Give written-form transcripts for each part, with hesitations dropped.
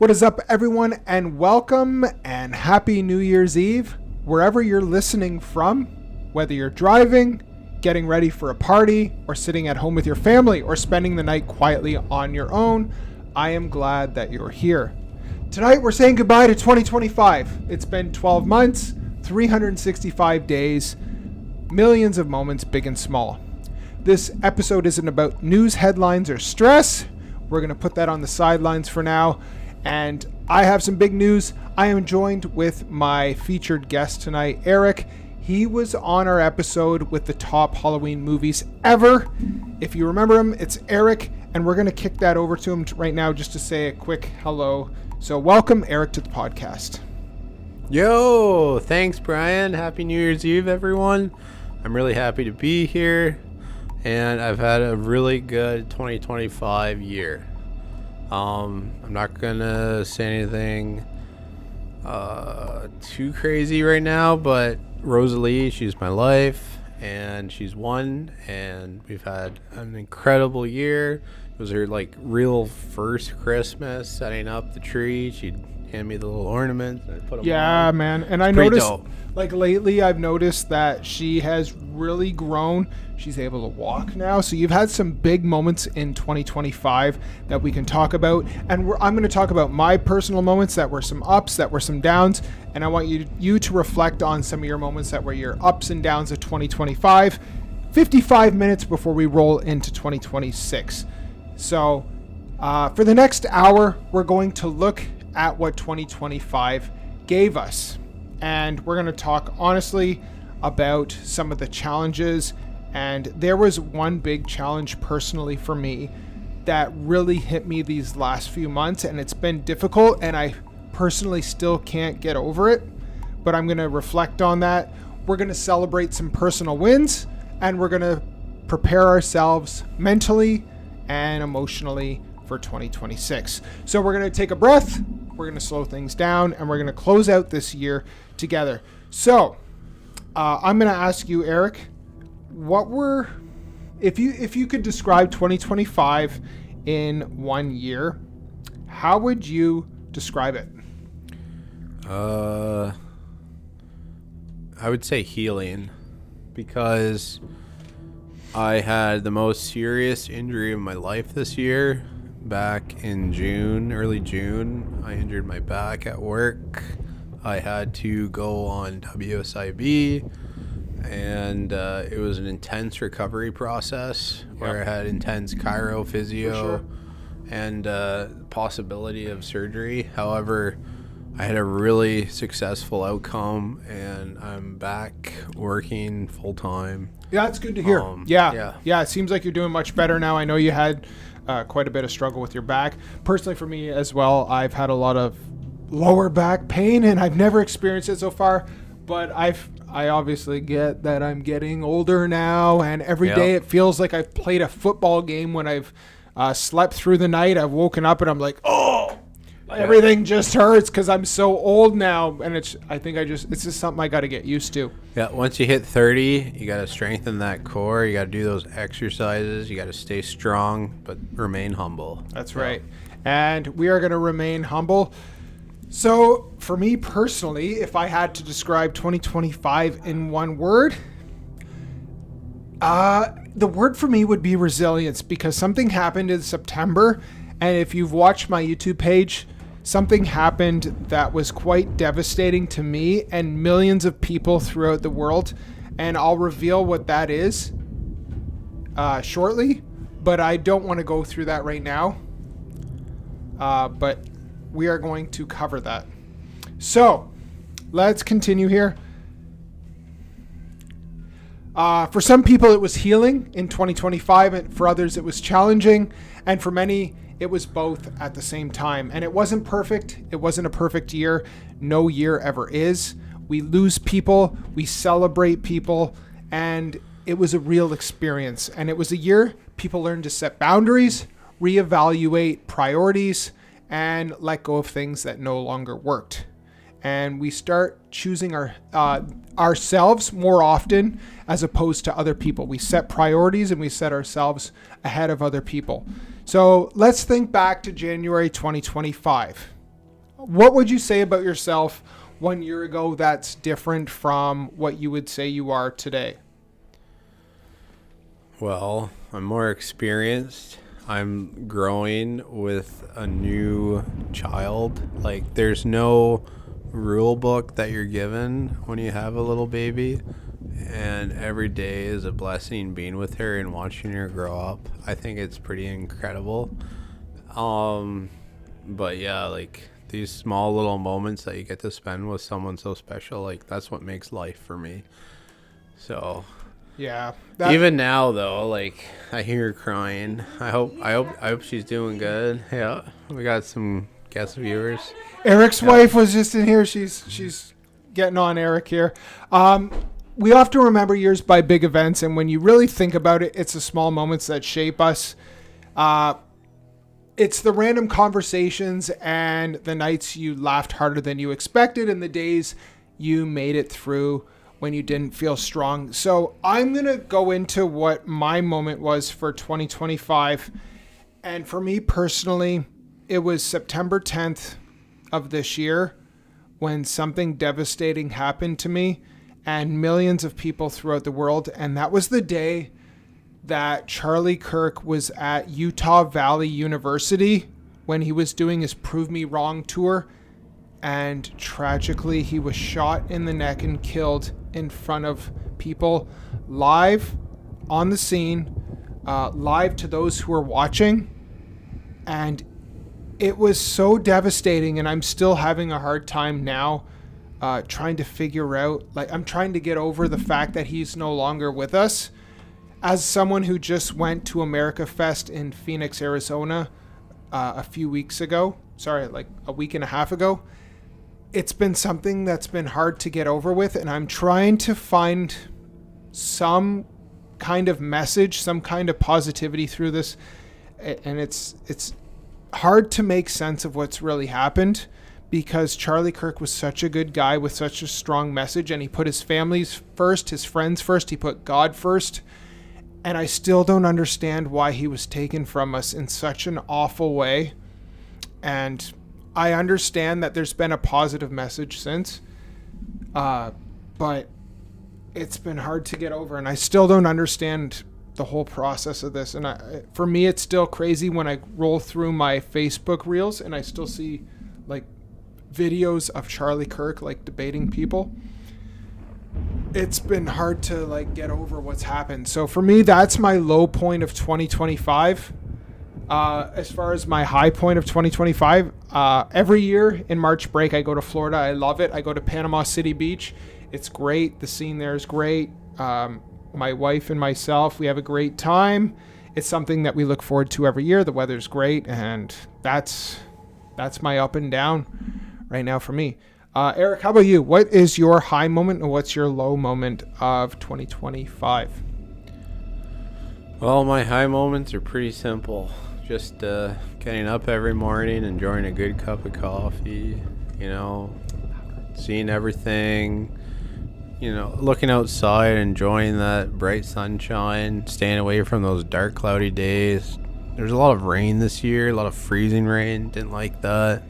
What is up, everyone, and welcome and happy New Year's Eve, wherever you're listening from, whether you're driving, getting ready for a party, or sitting at home with your family, or spending the night quietly on your own. I am glad that you're here. Tonight, we're saying goodbye to 2025. It's been 12 months, 365 days, millions of moments, big and small. This episode isn't about news headlines or stress. We're going to put that on the sidelines for now. And I have some big news. I am joined with my featured guest tonight, Eric. He was on our episode with the top Halloween movies ever. If you remember him, it's Eric. And we're going to kick that over to him right now just to say a quick hello. So welcome, Eric, to the podcast. Yo, thanks, Bryan. Happy New Year's Eve, everyone. I'm really happy to be here. And I've had a really good 2025 year. I'm not gonna say anything too crazy right now, but Rosalie, she's my life, and she's one, and we've had an incredible year. It was her real first Christmas, setting up the tree. She'd hand me the little ornaments and I put them on. Man, and I noticed lately I've noticed that she has really grown. She's able to walk now. So you've had some big moments in 2025 that we can talk about. And I'm going to talk about my personal moments that were some ups, that were some downs. And I want you to reflect on some of your moments that were your ups and downs of 2025, 55 minutes before we roll into 2026. So for the next hour, we're going to look at what 2025 gave us. And we're going to talk honestly about some of the challenges. And there was one big challenge personally for me that really hit me these last few months, and it's been difficult, and I personally still can't get over it, but I'm going to reflect on that. We're going to celebrate some personal wins, and we're going to prepare ourselves mentally and emotionally for 2026. So we're going to take a breath, we're going to slow things down, and we're going to close out this year together. So I'm going to ask you, Eric, if you could describe 2025 in 1 year, how would you describe it? I would say healing, because I had the most serious injury of my life this year. Back in June, early June, I injured my back at work. I had to go on WSIB, and it was an intense recovery process where I had intense chiro, physio, and possibility of surgery. However, I had a really successful outcome, and I'm back working full time. Yeah, that's good to hear. Yeah. It seems like you're doing much better now. I know you had quite a bit of struggle with your back. Personally, for me as well, I've had a lot of lower back pain, and I've never experienced it so far. But I obviously get that I'm getting older now, and every day it feels like I've played a football game when I've slept through the night. I've woken up and I'm like, everything just hurts because I'm so old now, and it's just something I got to get used to. Yeah, once you hit 30, you got to strengthen that core. You got to do those exercises. You got to stay strong, but remain humble. That's right. And we are going to remain humble. So for me personally, if I had to describe 2025 in one word, the word for me would be resilience, because something happened in September. And if you've watched my YouTube page, something happened that was quite devastating to me and millions of people throughout the world. And I'll reveal what that is shortly, but I don't want to go through that right now. But we are going to cover that. So let's continue here. For some people, it was healing in 2025, and for others, it was challenging. And for many, it was both at the same time. And it wasn't perfect. It wasn't a perfect year. No year ever is. We lose people. We celebrate people. And it was a real experience. And it was a year people learned to set boundaries, reevaluate priorities, and let go of things that no longer worked. And we start choosing ourselves more often as opposed to other people. We set priorities and we set ourselves ahead of other people. So let's think back to January 2025. what would you say about yourself 1 year ago that's different from what you would say you are today? Well, I'm more experienced. I'm growing with a new child. Like, there's no rule book that you're given when you have a little baby. And every day is a blessing being with her and watching her grow up. I think it's pretty incredible. But yeah, like these small little moments that you get to spend with someone so special, like that's what makes life for me. So Yeah. even now though, like I hear her crying. I hope she's doing good. Yeah. We got some guest viewers. Eric's wife was just in here. She's getting on Eric here. We often remember years by big events, and when you really think about it, it's the small moments that shape us. It's the random conversations and the nights you laughed harder than you expected and the days you made it through when you didn't feel strong. So I'm going to go into what my moment was for 2025. And for me personally, it was September 10th of this year when something devastating happened to me and millions of people throughout the world. And that was the day that Charlie Kirk was at Utah Valley University when he was doing his Prove Me Wrong tour. And tragically, he was shot in the neck and killed in front of people, live on the scene, live to those who were watching. And it was so devastating, and I'm still having a hard time now trying to figure out, like, I'm trying to get over the fact that he's no longer with us. As someone who just went to America Fest in Phoenix, Arizona a few weeks ago, like a week and a half ago, it's been something that's been hard to get over with, and I'm trying to find some kind of message, some kind of positivity through this, and it's hard to make sense of what's really happened, because Charlie Kirk was such a good guy with such a strong message, and he put his families first, his friends first, he put God first, and I still don't understand why he was taken from us in such an awful way. And I understand that there's been a positive message since, but it's been hard to get over, and I still don't understand the whole process of this. And for me, it's still crazy when I roll through my Facebook reels and I still see like videos of Charlie Kirk like debating people. It's been hard to like get over what's happened. So for me, that's my low point of 2025. As far as my high point of 2025, every year in March break, I go to Florida. I love it. I go to Panama City Beach. It's great. The scene there is great. My wife and myself, we have a great time. It's something that we look forward to every year. The weather's great, and that's my up and down right now for me. Eric, how about you? What is your high moment and what's your low moment of 2025? Well, my high moments are pretty simple. Just getting up every morning, enjoying a good cup of coffee, seeing everything, looking outside, enjoying that bright sunshine, staying away from those dark, cloudy days. There's a lot of rain this year, a lot of freezing rain. Didn't like that.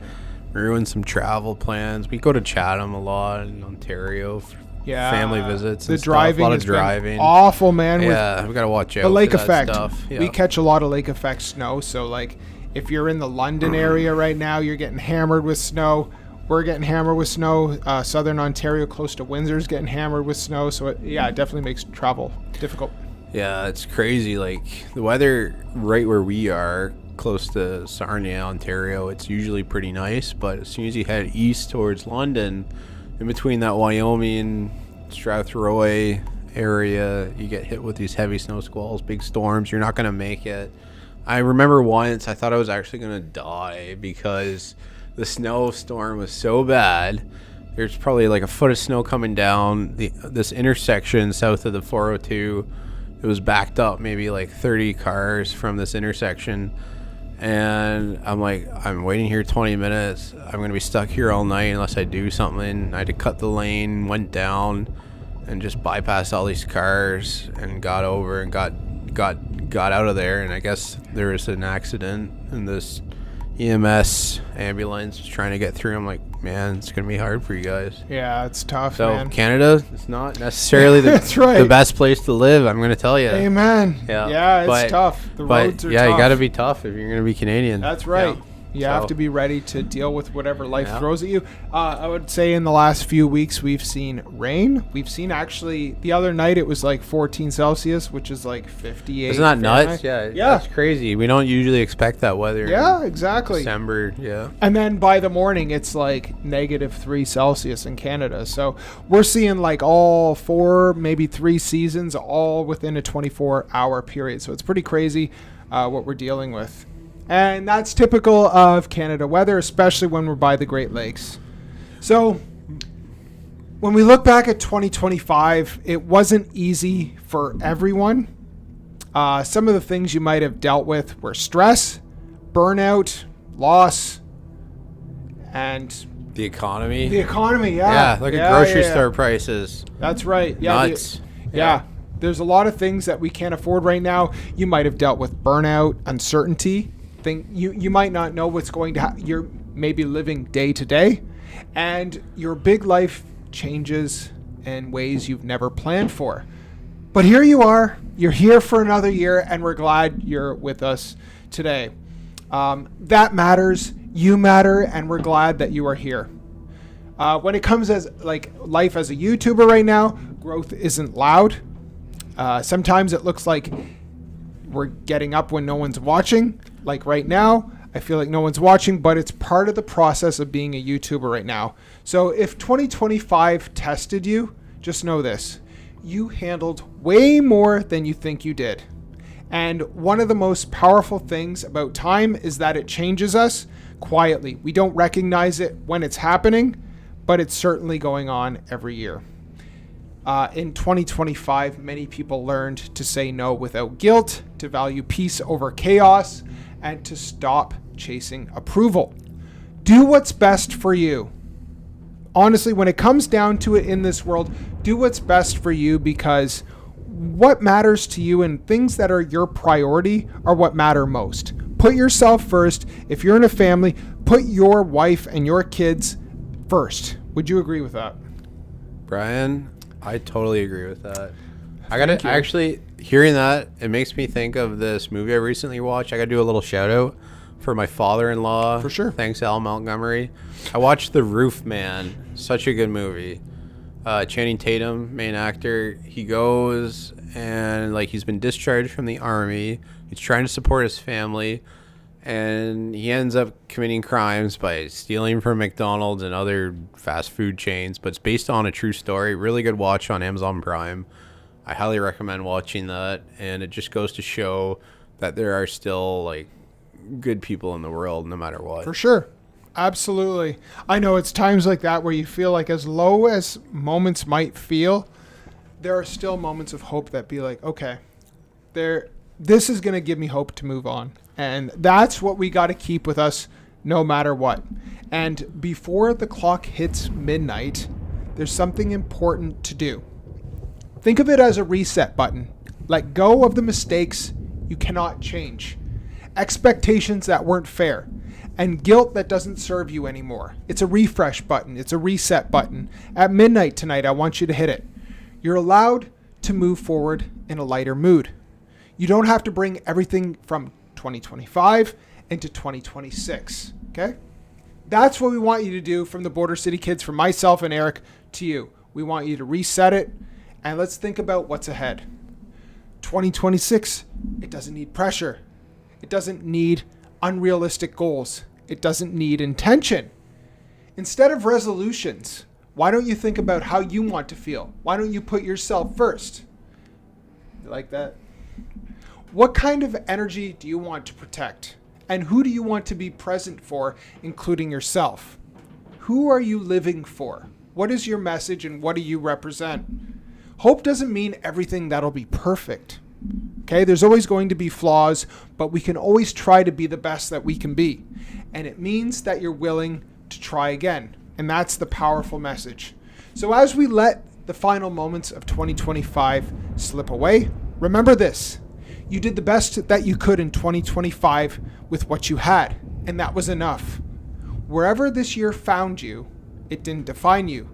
Ruined some travel plans. We go to Chatham a lot in Ontario for family visits. The and driving, stuff. A lot of has driving. been awful, man. Yeah, we gotta watch out. The lake for that effect. Stuff. Yeah. We catch a lot of lake effect snow. So, like, if you're in the London area right now, you're getting hammered with snow. We're getting hammered with snow. Southern Ontario, close to Windsor's getting hammered with snow. So, it definitely makes travel difficult. Yeah, it's crazy. Like, the weather right where we are, close to Sarnia, Ontario, it's usually pretty nice, but as soon as you head east towards London, in between that Wyoming, Strathroy area, you get hit with these heavy snow squalls, big storms. You're not going to make it. I remember once I thought I was actually going to die because the snowstorm was so bad. There's probably like a foot of snow coming down this intersection south of the 402. It was backed up, maybe like 30 cars from this intersection. And I'm like, I'm waiting here 20 minutes. I'm going to be stuck here all night unless I do something. I had to cut the lane, went down, and just bypassed all these cars and got over and got out of there. And I guess there was an accident, and this EMS ambulance trying to get through. I'm like, man, it's gonna be hard for you guys. Yeah, it's tough, So man. Canada, it's not necessarily That's right. the best place to live. I'm gonna tell you. Amen. Yeah, it's But- tough. The roads are yeah, tough. you gotta be tough if you're gonna be Canadian. That's right. Yeah. You have So- to be ready to deal with whatever life Yeah. throws at you. I would say in the last few weeks we've seen rain. We've seen actually the other night it was like 14 Celsius, which is like 58. Isn't that Fahrenheit. nuts? Yeah, Yeah. that's crazy. We don't usually expect that weather. Yeah, in exactly. December, yeah. And then by the morning it's like -3 Celsius in Canada. So we're seeing like all 4, maybe 3 seasons all within a 24-hour period. So it's pretty crazy what we're dealing with. And that's typical of Canada weather, especially when we're by the Great Lakes. So when we look back at 2025, it wasn't easy for everyone. Some of the things you might have dealt with were stress, burnout, loss, and The economy. the economy. yeah, look at grocery store prices. That's right. Yeah, Nuts. yeah. There's a lot of things that we can't afford right now. You might have dealt with burnout, uncertainty. You might not know what's going to happen. You're maybe living day to day, and your big life changes in ways you've never planned for. But here you are. You're here for another year, and we're glad you're with us today. That matters. You matter, and we're glad that you are here. When it comes as like life as a YouTuber right now, growth isn't loud. Sometimes it looks like we're getting up when no one's watching. Like right now, I feel like no one's watching, but it's part of the process of being a YouTuber right now. So if 2025 tested you, just know this. You handled way more than you think you did. And one of the most powerful things about time is that it changes us quietly. We don't recognize it when it's happening, but it's certainly going on every year. In 2025, many people learned to say no without guilt, to value peace over chaos, and to stop chasing approval. Do what's best for you. Honestly, when it comes down to it in this world, do what's best for you, because what matters to you and things that are your priority are what matter most. Put yourself first. If you're in a family, put your wife and your kids first. Would you agree with that? Brian, I totally agree with that. Thank you. Actually, hearing that, it makes me think of this movie I recently watched. I got to do a little shout out for my father-in-law. For sure. Thanks, Al Montgomery. I watched The Roof Man. Such a good movie. Channing Tatum, main actor, he goes and like he's been discharged from the army. He's trying to support his family, and he ends up committing crimes by stealing from McDonald's and other fast food chains. But it's based on a true story. Really good watch on Amazon Prime. I highly recommend watching that, and it just goes to show that there are still like good people in the world no matter what. For sure. Absolutely. I know it's times like that where you feel like as low as moments might feel, there are still moments of hope that be like, okay, this is going to give me hope to move on. And that's what we got to keep with us no matter what. And before the clock hits midnight, there's something important to do. Think of it as a reset button. Let go of the mistakes you cannot change, expectations that weren't fair, and guilt that doesn't serve you anymore. It's a refresh button. It's a reset button. At midnight tonight, I want you to hit it. You're allowed to move forward in a lighter mood. You don't have to bring everything from 2025 into 2026, okay? That's what we want you to do from the Border City Kids, from myself and Eric to you. We want you to reset it, and let's think about what's ahead. 2026, it doesn't need pressure. It doesn't need unrealistic goals. It doesn't need intention. Instead of resolutions, why don't you think about how you want to feel? Why don't you put yourself first? You like that? What kind of energy do you want to protect? And who do you want to be present for, including yourself? Who are you living for? What is your message and what do you represent? Hope doesn't mean everything that'll be perfect. Okay, there's always going to be flaws, but we can always try to be the best that we can be. And it means that you're willing to try again. And that's the powerful message. So as we let the final moments of 2025 slip away, remember this. You did the best that you could in 2025 with what you had, and that was enough. Wherever this year found you, it didn't define you.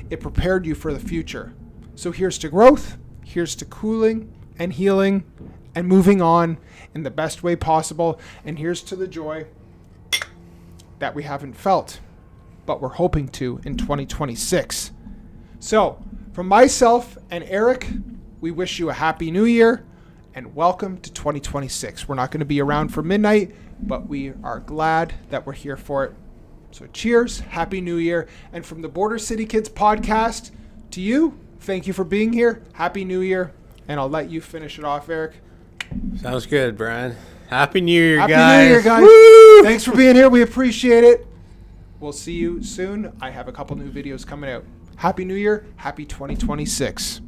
It prepared you for the future. So here's to growth, here's to cooling and healing and moving on in the best way possible, and here's to the joy that we haven't felt, but we're hoping to in 2026. So, from myself and Eric, we wish you a happy new year and welcome to 2026. We're not going to be around for midnight, but we are glad that we're here for it. So cheers, happy new year. And from the Border City Kids podcast to you, thank you for being here. Happy new year. And I'll let you finish it off, Eric. Sounds good, Bryan. Happy New Year, Happy guys. New Year, guys. Woo! Thanks for being here. We appreciate it. We'll see you soon. I have a couple new videos coming out. Happy New Year. Happy 2026.